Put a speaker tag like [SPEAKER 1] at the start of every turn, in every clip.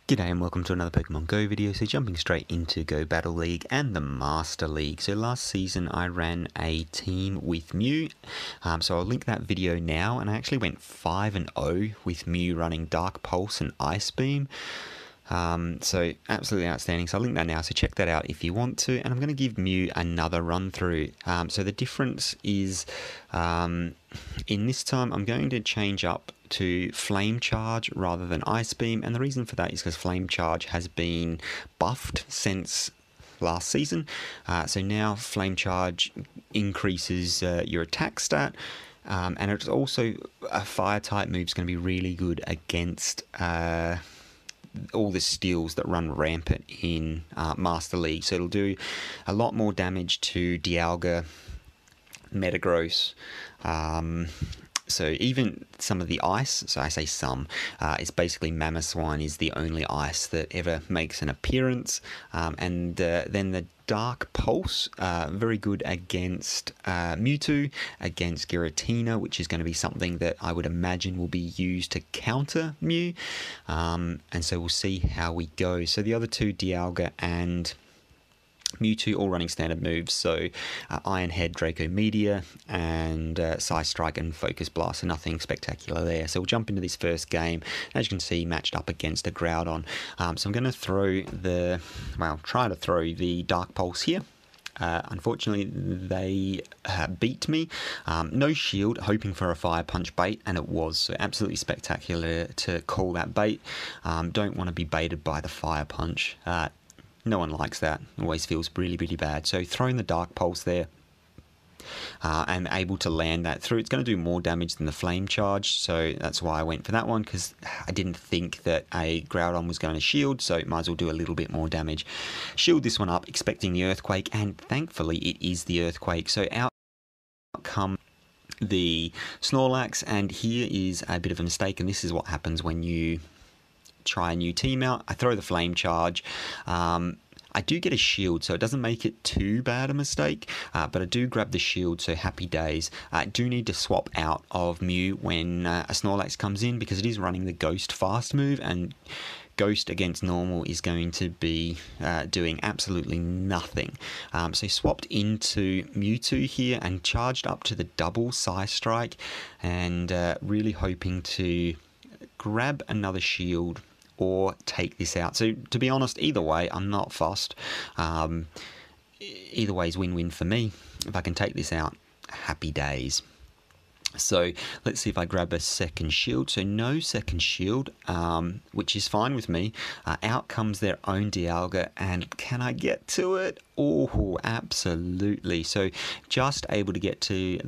[SPEAKER 1] G'day and welcome to another Pokemon Go video. So jumping straight into Go Battle League and the Master League. So last season I ran a team with Mew, so I'll link that video now, and I actually went 5-0 with Mew running Dark Pulse and Ice Beam. So absolutely outstanding. So I'll link that now, so check that out if you want to. And I'm going to give Mew another run through. So the difference is in this time I'm going to change up to Flame Charge rather than Ice Beam, and the reason for that is because Flame Charge has been buffed since last season. So now Flame Charge increases your attack stat, and it's also a fire type move is going to be really good against all the steals that run rampant in Master League. So it'll do a lot more damage to Dialga, Metagross, so even some of the ice, so I say some, it's basically Mamoswine is the only ice that ever makes an appearance, and then the Dark Pulse, very good against Mewtwo, against Giratina, which is going to be something that I would imagine will be used to counter Mew, and so we'll see how we go. So the other two, Dialga and Mewtwo, all running standard moves, so Iron Head, Draco Meteor, and Psy Strike and Focus Blast, so nothing spectacular there. So we'll jump into this first game, as you can see, matched up against a Groudon. So I'm going to try to throw the Dark Pulse here. Unfortunately, they beat me. No shield, hoping for a Fire Punch bait, and it was. So absolutely spectacular to call that bait. Don't want to be baited by the Fire Punch. No one likes that. Always feels really, really bad. So throwing the Dark Pulse there, and able to land that through. It's going to do more damage than the Flame Charge, so that's why I went for that one, because I didn't think that a Groudon was going to shield, so might as well do a little bit more damage. Shield this one up, expecting the Earthquake, and thankfully it is the Earthquake. So out come the Snorlax, and here is a bit of a mistake, and this is what happens when you try a new team out. I throw the Flame Charge. I do get a shield, so it doesn't make it too bad a mistake, but I do grab the shield, so happy days. I do need to swap out of Mew when a Snorlax comes in, because it is running the Ghost fast move, and Ghost against normal is going to be doing absolutely nothing. So swapped into Mewtwo here and charged up to the double Psy Strike, and really hoping to grab another shield or take this out. So to be honest, either way, I'm not fussed. Either way is win-win for me. If I can take this out, happy days. So let's see if I grab a second shield. So no second shield, which is fine with me. Out comes their own Dialga, and can I get to it? Oh, absolutely. So just able to get to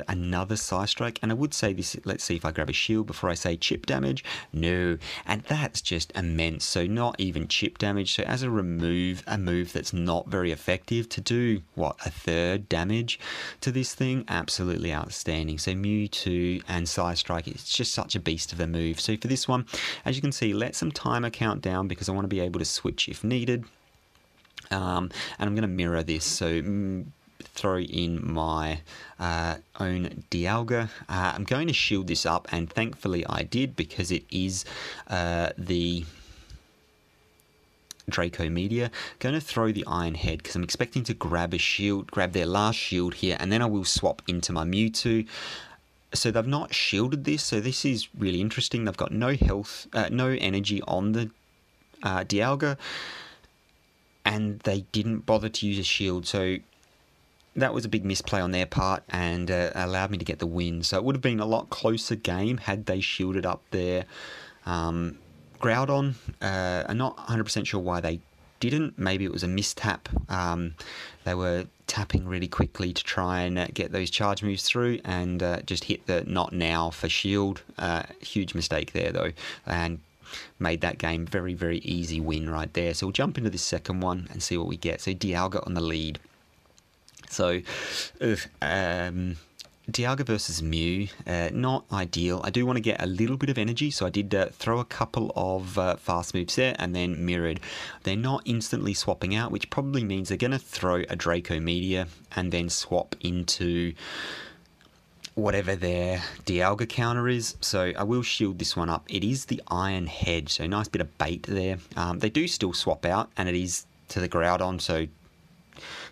[SPEAKER 1] another Psy Strike, and I would say this, let's see if I grab a shield before I say chip damage. No, and that's just immense. So not even chip damage. So as a move that's not very effective, to do what, a third damage to this thing, absolutely outstanding. So Mewtwo and Psy Strike, it's just such a beast of a move. So for this one, as you can see, let some timer count down, because I want to be able to switch if needed. And I'm going to mirror this, so throw in my own Dialga. I'm going to shield this up, and thankfully I did, because it is the Draco Meteor. Going to throw the Iron Head, because I'm expecting to grab their last shield here, and then I will swap into my Mewtwo. So they've not shielded this, so this is really interesting. They've got no health, no energy on the Dialga, and they didn't bother to use a shield, so that was a big misplay on their part, and allowed me to get the win. So it would have been a lot closer game had they shielded up their Groudon. I'm not 100% sure why they didn't. Maybe it was a mistap. They were tapping really quickly to try and get those charge moves through, and just hit the not now for shield. Huge mistake there though, and made that game very, very easy win right there. So we'll jump into this second one and see what we get. So Dialga on the lead. So Dialga versus Mew, not ideal. I do want to get a little bit of energy, so I did throw a couple of fast moves there and then mirrored. They're not instantly swapping out, which probably means they're going to throw a Draco Meteor and then swap into whatever their Dialga counter is. So I will shield this one up. It is the Iron Head, so nice bit of bait there. They do still swap out, and it is to the Groudon, so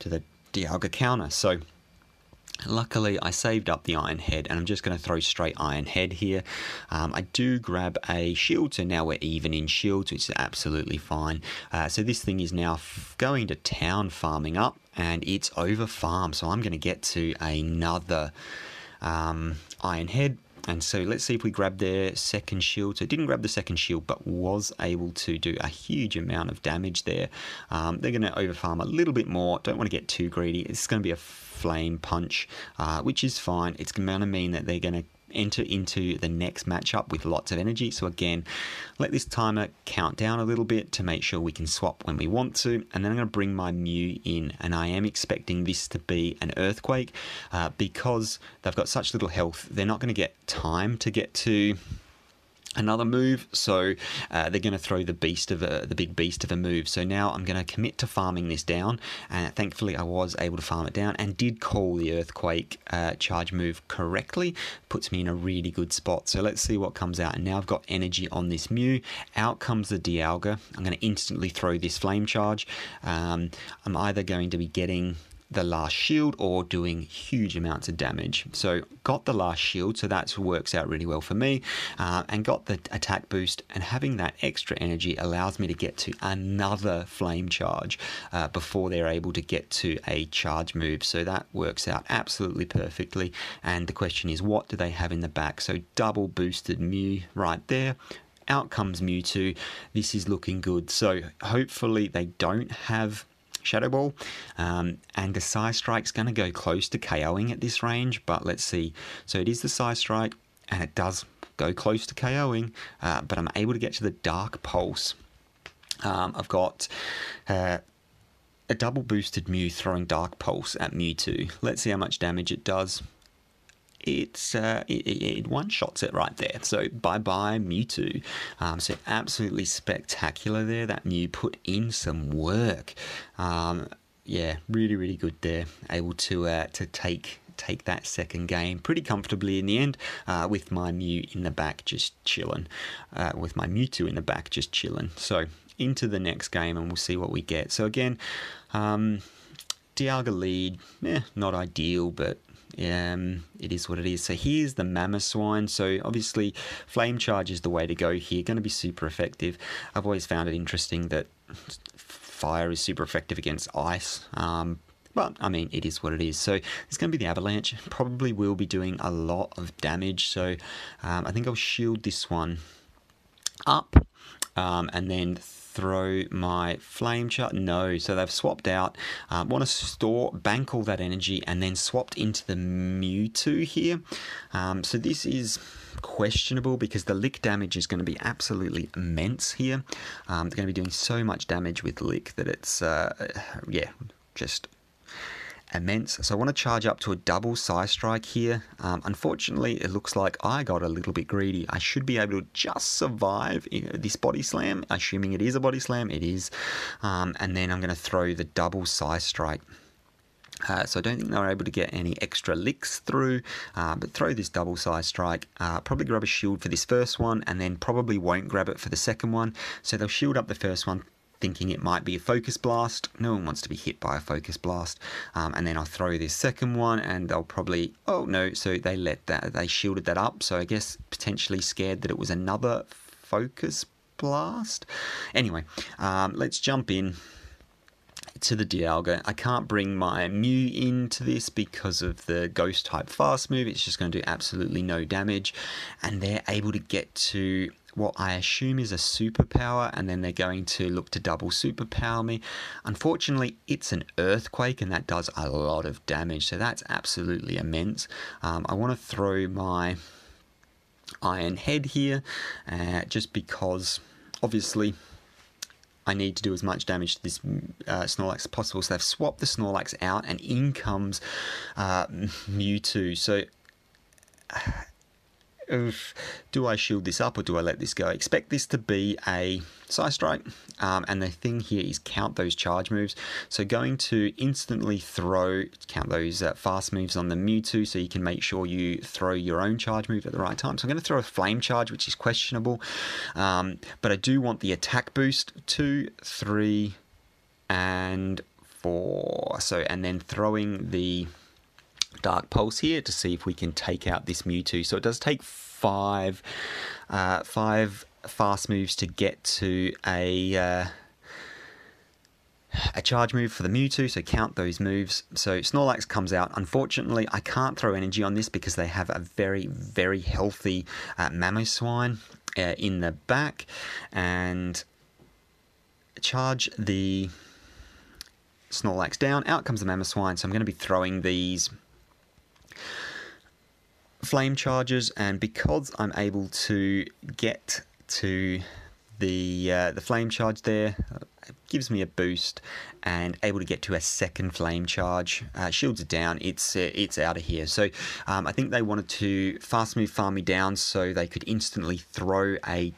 [SPEAKER 1] to the Dialga counter. So luckily I saved up the Iron Head, and I'm just going to throw straight Iron Head here. I do grab a shield, so now we're even in shields, which is absolutely fine. So this thing is now going to town farming up, and it's over farm, so I'm going to get to another Iron Head. And so let's see if we grab their second shield. So it didn't grab the second shield, but was able to do a huge amount of damage there. They're going to overfarm a little bit more. Don't want to get too greedy. It's going to be a flame punch, which is fine. It's going to mean that they're going to enter into the next matchup with lots of energy. So again, let this timer count down a little bit to make sure we can swap when we want to, and then I'm going to bring my Mew in, and I am expecting this to be an Earthquake because they've got such little health. They're not going to get time to get to another move, so they're going to throw the big beast of a move. So now I'm going to commit to farming this down, and thankfully I was able to farm it down and did call the Earthquake charge move correctly. Puts me in a really good spot. So let's see what comes out, and now I've got energy on this Mew. Out comes the Dialga. I'm going to instantly throw this Flame Charge. I'm either going to be getting the last shield or doing huge amounts of damage. So got the last shield, so that works out really well for me, and got the attack boost, and having that extra energy allows me to get to another flame charge before they're able to get to a charge move. So that works out absolutely perfectly, and the question is, what do they have in the back? So double boosted Mew right there. Out comes Mewtwo. This is looking good. So hopefully they don't have Shadow Ball, and the Psy Strike's going to go close to KOing at this range, but let's see. So it is the Psy Strike, and it does go close to KOing, but I'm able to get to the Dark Pulse. I've got a double boosted Mew throwing Dark Pulse at Mewtwo. Let's see how much damage it does. It one-shots it right there. So bye-bye Mewtwo. So absolutely spectacular there. That Mew put in some work. Yeah, really, really good there. Able to take that second game pretty comfortably in the end, with my Mew in the back just chilling. With my Mewtwo in the back just chilling. So into the next game, and we'll see what we get. So again, Dialga lead, not ideal, but it is what it is. So here's the Mamoswine. So obviously Flame Charge is the way to go here. Going to be super effective. I've always found it interesting that fire is super effective against ice. But, I mean, it is what it is. So it's going to be the Avalanche. Probably will be doing a lot of damage. So I think I'll shield this one up, and then throw my Flame Charge. No, so they've swapped out. Want to bank all that energy, and then swapped into the Mewtwo here. So this is questionable because the Lick damage is going to be absolutely immense here. They're going to be doing so much damage with Lick that it's, yeah, just immense. So I want to charge up to a double Psy Strike here. Unfortunately, it looks like I got a little bit greedy. I should be able to just survive this Body Slam, assuming it is a Body Slam. It is. And then I'm going to throw the double Psy Strike. So I don't think they were able to get any extra licks through, but throw this double Psy Strike. Probably grab a shield for this first one, and then probably won't grab it for the second one. So they'll shield up the first one, thinking it might be a Focus Blast. No one wants to be hit by a Focus Blast. And then I'll throw this second one, and they'll probably, oh no, so they shielded that up. So I guess potentially scared that it was another Focus Blast. Anyway, let's jump in to the Dialga. I can't bring my Mew into this because of the Ghost type fast move. It's just going to do absolutely no damage, and they're able to get to what I assume is a superpower, and then they're going to look to double superpower me. Unfortunately, it's an Earthquake, and that does a lot of damage, so that's absolutely immense. I want to throw my Iron Head here, just because obviously I need to do as much damage to this Snorlax as possible. So they've swapped the Snorlax out, and in comes Mewtwo. So do I shield this up or do I let this go? I expect this to be a Side Strike, and the thing here is count those charge moves. So going to instantly count those fast moves on the Mewtwo, so you can make sure you throw your own charge move at the right time. So I'm going to throw a Flame Charge, which is questionable, but I do want the attack boost, 2, 3, and 4. So, and then throwing the Dark Pulse here to see if we can take out this Mewtwo. So it does take five fast moves to get to a charge move for the Mewtwo, so count those moves. So Snorlax comes out. Unfortunately, I can't throw energy on this because they have a very, very healthy Mamoswine in the back, and charge the Snorlax down. Out comes the Mamoswine, so I'm going to be throwing these Flame Charges, and because I'm able to get to the Flame Charge there, it gives me a boost, and able to get to a second Flame Charge, shields it down, it's out of here. So I think they wanted to fast move farm me down so they could instantly throw a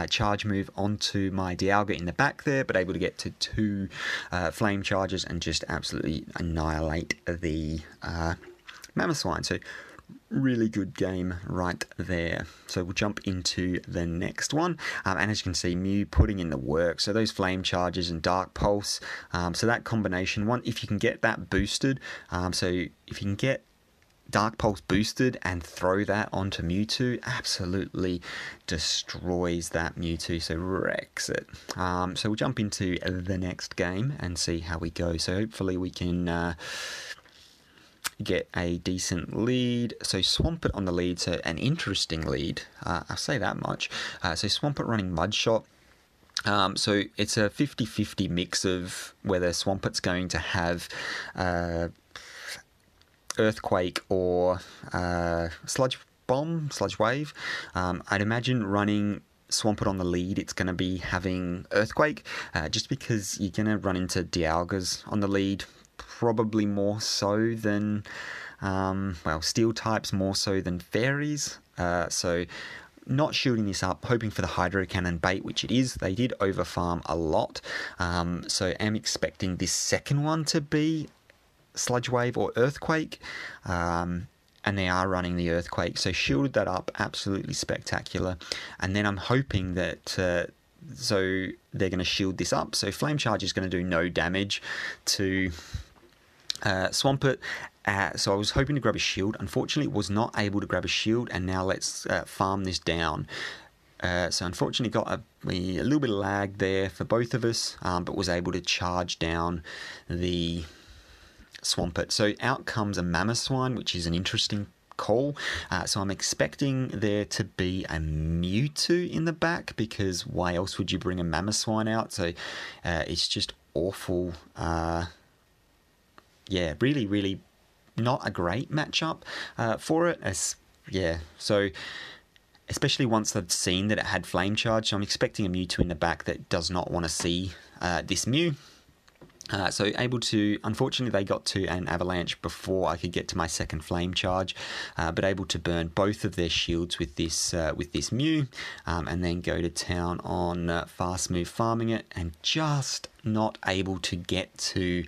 [SPEAKER 1] charge move onto my Dialga in the back there, but able to get to 2 Flame Charges and just absolutely annihilate the Mamoswine. So really good game right there. So we'll jump into the next one, and as you can see, Mew putting in the work. So those Flame Charges and Dark Pulse, so that combination one, if you can get that boosted, so if you can get Dark Pulse boosted and throw that onto Mewtwo, absolutely destroys that Mewtwo, so wrecks it. So we'll jump into the next game and see how we go. So hopefully we can get a decent lead. So Swampert on the lead, so an interesting lead, I'll say that much. So Swampert running Mudshot. So it's a 50-50 mix of whether Swampert's going to have Earthquake or Sludge Bomb, Sludge Wave. I'd imagine running Swampert on the lead, it's going to be having Earthquake, just because you're going to run into Dialgas on the lead, probably more so than, well, Steel types more so than Fairies. So not shielding this up, hoping for the Hydro Cannon bait, which it is. They did overfarm a lot, so I'm expecting this second one to be Sludge Wave or Earthquake, and they are running the Earthquake, so shielded that up, absolutely spectacular. And then I'm hoping that so they're going to shield this up, so Flame Charge is going to do no damage to Swampert. So I was hoping to grab a shield, unfortunately was not able to grab a shield, and now let's farm this down. So unfortunately got a little bit of lag there for both of us, but was able to charge down the Swampert. So out comes a Mamoswine, which is an interesting call. So I'm expecting there to be a Mewtwo in the back, because why else would you bring a Mamoswine out? So it's just awful. Yeah, really, really not a great matchup for it. So especially once they've seen that it had Flame Charge. So I'm expecting a Mewtwo in the back that does not want to see this Mew. So able to, unfortunately they got to an Avalanche before I could get to my second Flame Charge, but able to burn both of their shields with this Mew, and then go to town on Fast Move farming it, and just not able to get to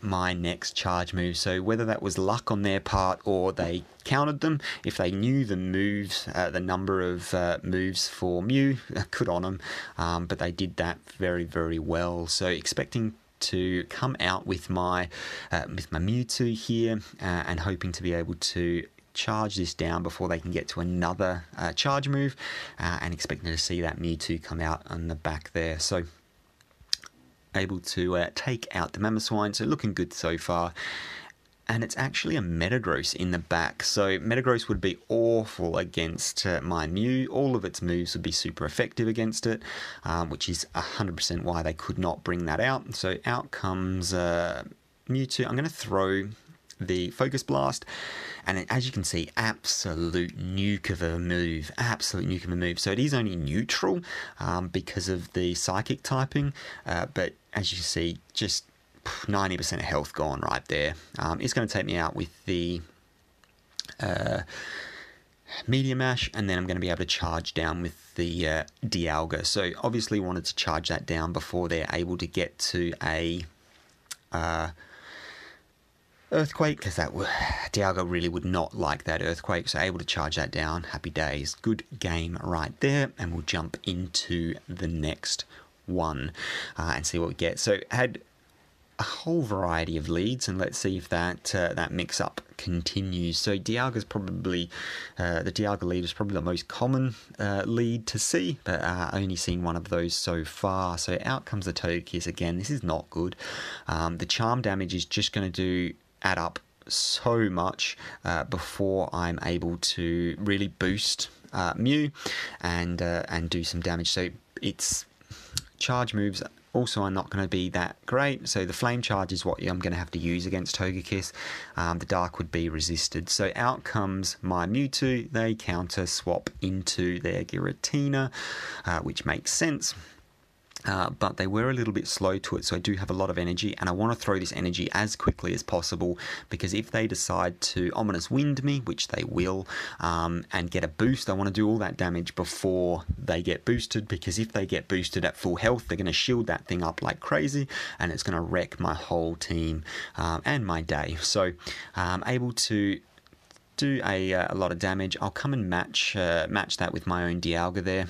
[SPEAKER 1] my next charge move. So whether that was luck on their part or they counted them, if they knew the moves, the number of moves for Mew, good on them, but they did that very, very well. So expecting to come out with my Mewtwo here, and hoping to be able to charge this down before they can get to another charge move, and expecting to see that Mewtwo come out on the back there. So able to take out the Mamoswine, so looking good so far. And it's actually a Metagross in the back, so Metagross would be awful against my Mew. All of its moves would be super effective against it, which is 100% why they could not bring that out. So out comes Mewtwo. I'm going to throw the Focus Blast, and as you can see, absolute nuke of a move, So it is only neutral because of the Psychic typing, but as you see, just 90% of health gone right there. It's going to take me out with the Meteor Mash, and then I'm going to be able to charge down with the Dialga. So obviously wanted to charge that down before they're able to get to a Earthquake, because Dialga really would not like that Earthquake, so able to charge that down. Happy days. Good game right there, and we'll jump into the next one and see what we get. So had a whole variety of leads, and let's see if that mix-up continues. So Dialga's probably, the Dialga lead is probably the most common lead to see, but only seen one of those so far. So out comes the Togekiss again. This is not good. The charm damage is just going to add up so much before I'm able to really boost Mew and do some damage. So its charge moves also are not going to be that great. So the Flame Charge is what I'm going to have to use against Togekiss. The Dark would be resisted. So out comes my Mewtwo. They counter swap into their Giratina, which makes sense. But they were a little bit slow to it, so I do have a lot of energy, and I want to throw this energy as quickly as possible, because if they decide to Ominous Wind me, which they will, and get a boost, I want to do all that damage before they get boosted, because if they get boosted at full health, they're going to shield that thing up like crazy, and it's going to wreck my whole team and my day. So able to do a lot of damage. I'll come and match that with my own Dialga there.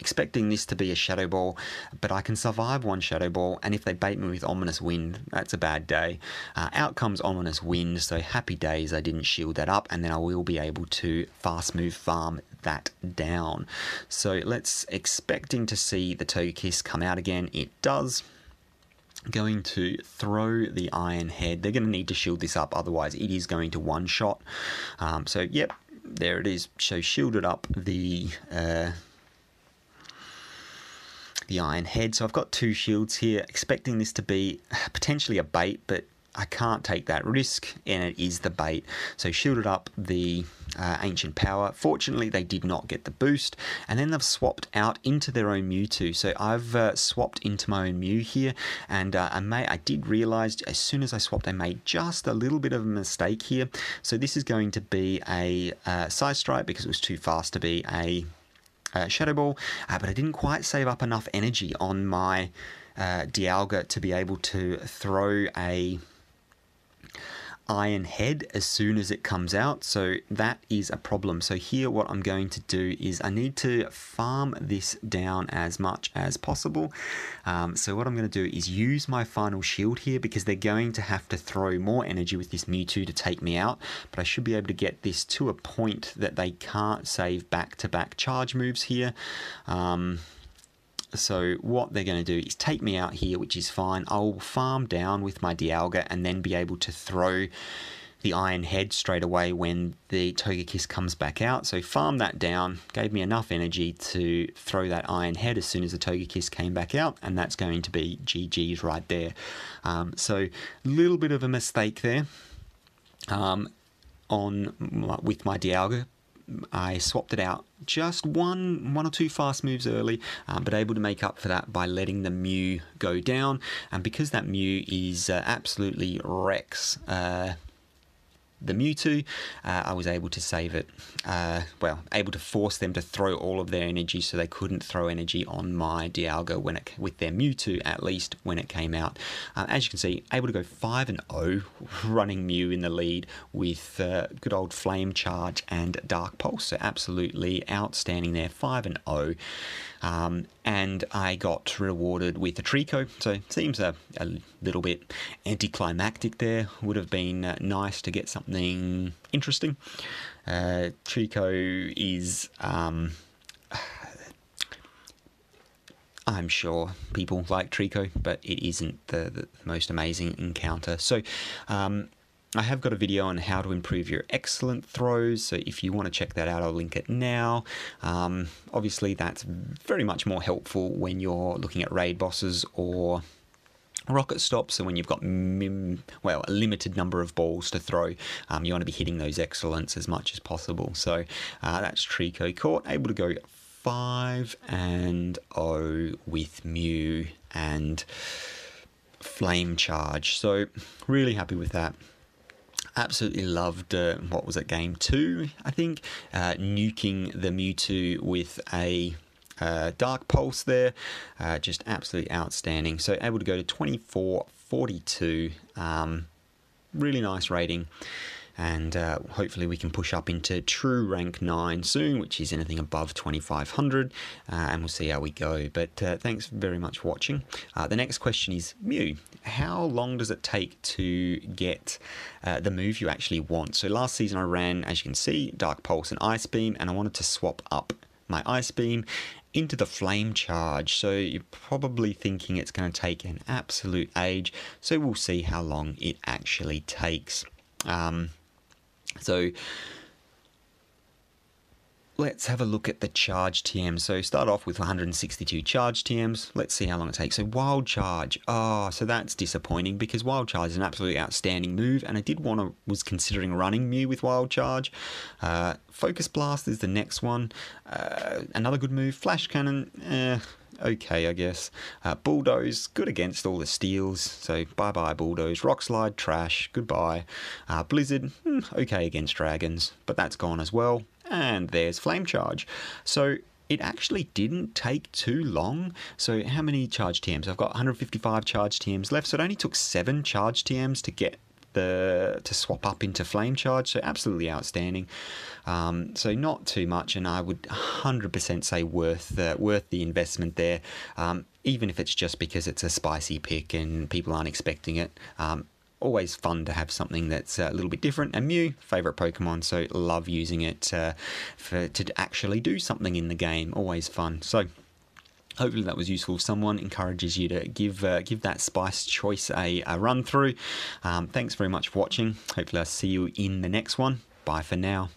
[SPEAKER 1] Expecting this to be a Shadow Ball, but I can survive one Shadow Ball, and if they bait me with Ominous Wind, that's a bad day. Out comes Ominous Wind, so happy days I didn't shield that up, and then I will be able to fast move farm that down. So let's expecting to see the Togekiss come out again. It does. Going to throw the Iron Head. They're going to need to shield this up, otherwise it is going to one-shot. So yep, there it is. So shielded up the Iron Head. So I've got 2 shields here, expecting this to be potentially a bait, but I can't take that risk, and it is the bait. So shielded up the Ancient Power. Fortunately, they did not get the boost, and then they've swapped out into their own Mewtwo. So I've swapped into my own Mew here, and I did realise as soon as I swapped, I made just a little bit of a mistake here. So this is going to be a Side Strike, because it was too fast to be a Shadow Ball, but I didn't quite save up enough energy on my Dialga to be able to throw a Iron Head as soon as it comes out, so that is a problem. So here what I'm going to do is I need to farm this down as much as possible. So what I'm going to do is use my final shield here, because they're going to have to throw more energy with this Mewtwo to take me out, but I should be able to get this to a point that they can't save back-to-back charge moves here. So what they're going to do is take me out here, which is fine. I'll farm down with my Dialga and then be able to throw the Iron Head straight away when the Togekiss comes back out. So farm that down, gave me enough energy to throw that Iron Head as soon as the Togekiss came back out, and that's going to be GG's right there. So a little bit of a mistake there with my Dialga. I swapped it out just one or two fast moves early, but able to make up for that by letting the Mew go down. And because that Mew is absolutely wrecks the Mewtwo, I was able to save it. Well, able to force them to throw all of their energy, so they couldn't throw energy on my Dialga with their Mewtwo, at least when it came out. As you can see, able to go 5-0, running Mew in the lead with good old Flame Charge and Dark Pulse. So absolutely outstanding there, 5-0. And I got rewarded with a Trico, so it seems a little bit anticlimactic there. Would have been nice to get something interesting. Trico is, I'm sure people like Trico, but it isn't the most amazing encounter. So I have got a video on how to improve your excellent throws, so if you want to check that out, I'll link it now. Obviously, that's very much more helpful when you're looking at raid bosses or rocket stops, so when you've got a limited number of balls to throw, you want to be hitting those excellents as much as possible. So that's Trico caught, able to go 5-0 with Mew and Flame Charge. So really happy with that. Absolutely loved, what was it, game 2, I think, nuking the Mewtwo with a Dark Pulse there, just absolutely outstanding. So able to go to 2442, really nice rating, and hopefully we can push up into true rank 9 soon, which is anything above 2500, and we'll see how we go. But thanks very much for watching. The next question is, Mew, how long does it take to get the move you actually want? So last season I ran, as you can see, Dark Pulse and Ice Beam, and I wanted to swap up my Ice Beam into the Flame Charge. So you're probably thinking it's going to take an absolute age, so we'll see how long it actually takes. So let's have a look at the charge TM. So start off with 162 charge TMs. Let's see how long it takes. So Wild Charge. Oh, so that's disappointing because Wild Charge is an absolutely outstanding move, and I was considering running Mew with Wild Charge. Focus Blast is the next one. Another good move. Flash Cannon. Okay, I guess. Bulldoze, good against all the steals, so bye-bye Bulldoze. Rock Slide, trash, goodbye. Blizzard, okay against dragons, but that's gone as well. And there's Flame Charge. So it actually didn't take too long. So how many charge TMs? I've got 155 charge TMs left, so it only took 7 charge TMs to get to swap up into Flame Charge, so absolutely outstanding. So not too much, and I would 100% say worth the investment there, even if it's just because it's a spicy pick and people aren't expecting it. Always fun to have something that's a little bit different. And Mew, favourite Pokemon, so love using it to actually do something in the game. Always fun. So hopefully that was useful. Someone encourages you to give that spice choice a run through. Thanks very much for watching. Hopefully I'll see you in the next one. Bye for now.